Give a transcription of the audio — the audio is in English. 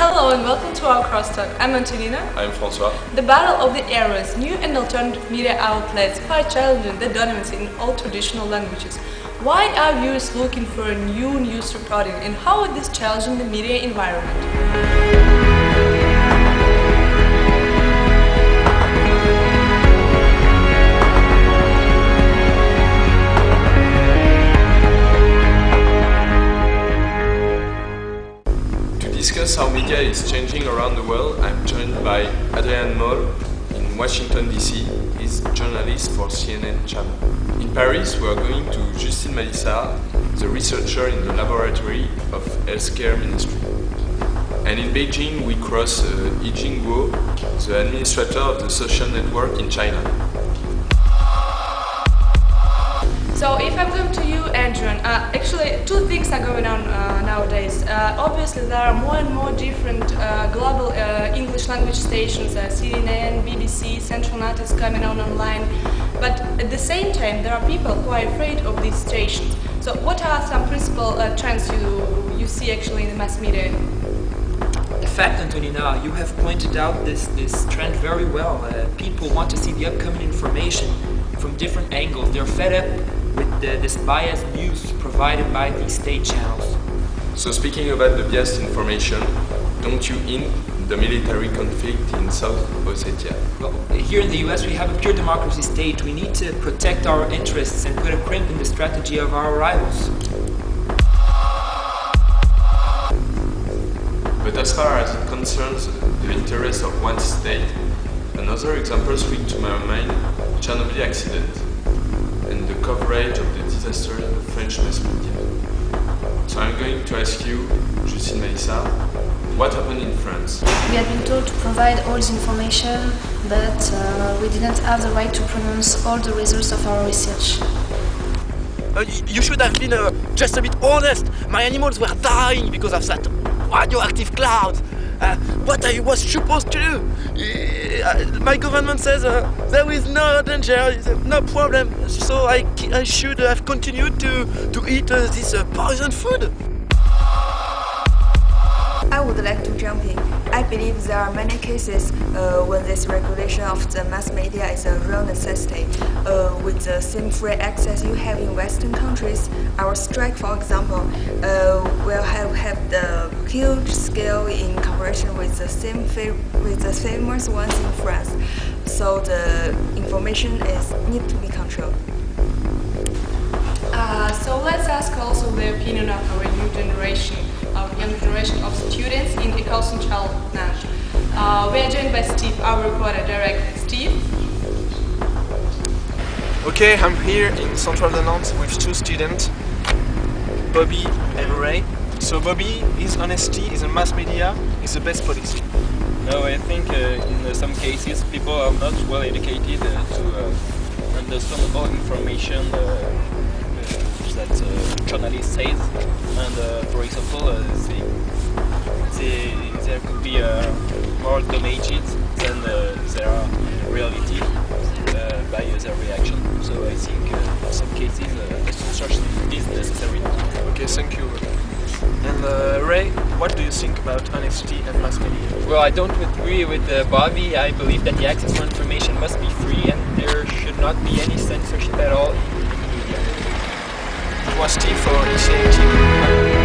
Hello and welcome to our crosstalk. I'm Antonina. I'm François. The battle of the eras, new and alternative media outlets fight challenging the dominance in all traditional languages. Why are viewers looking for a new news reporting, and how is this challenging the media environment? To discuss how media is changing around the world, I'm joined by Adrien Moll in Washington DC. He's a journalist for CNN channel. In Paris, we are going to Justine Malissard, the researcher in the laboratory of healthcare ministry. And in Beijing, we cross Yijing Guo, the administrator of the social network in China. So if I'm going to you, Adrian, actually two things are going on nowadays. Obviously there are more and more different global English language stations, CNN, BBC, Central Net is coming on online. But at the same time there are people who are afraid of these stations. So what are some principal trends you see actually in the mass media? In fact, Antonina, you have pointed out this trend very well. People want to see the upcoming information from different angles. They're fed up with this biased news provided by these state channels. So speaking about the biased information, don't you hint the military conflict in South Ossetia? Well, here in the US we have a pure democracy state. We need to protect our interests and put a crimp in the strategy of our rivals. But as far as it concerns the interests of one state, another example springs to my mind, Chernobyl accident and the coverage of the disaster in the French mass media. So I'm going to ask you, Justine Malissard, what happened in France? We had been told to provide all this information, but we didn't have the right to pronounce all the results of our research. You should have been just a bit honest. My animals were dying because of that radioactive cloud. What I was supposed to do? My government says there is no danger, no problem. So I should have continued to eat this poison food. I would like to jump in. I believe there are many cases when this regulation of the mass media is a real necessity. With the same free access you have in Western countries, our strike, for example, will have the huge scale in comparison with the famous ones in France. So the information need to be controlled. So let's ask also the opinion of our young generation of students in Ecole-Centrale Nantes. We are joined by Steve, our reporter directly. Steve? Okay, I'm here in Central Nantes with two students, Bobby and Ray. So Bobby, his honesty, his mass media is the best policy. No, I think in some cases people are not well educated to understand all information that journalist says, and for example, there could be more damaged than there are reality by their reaction. So I think in some cases such is necessary. Okay, thank you. And Ray, what do you think about honesty and mass media? Well, I don't agree with Bobby. I believe that the access to information must be free and there should not be any censorship at all in the media. It was Steve for ECA TV.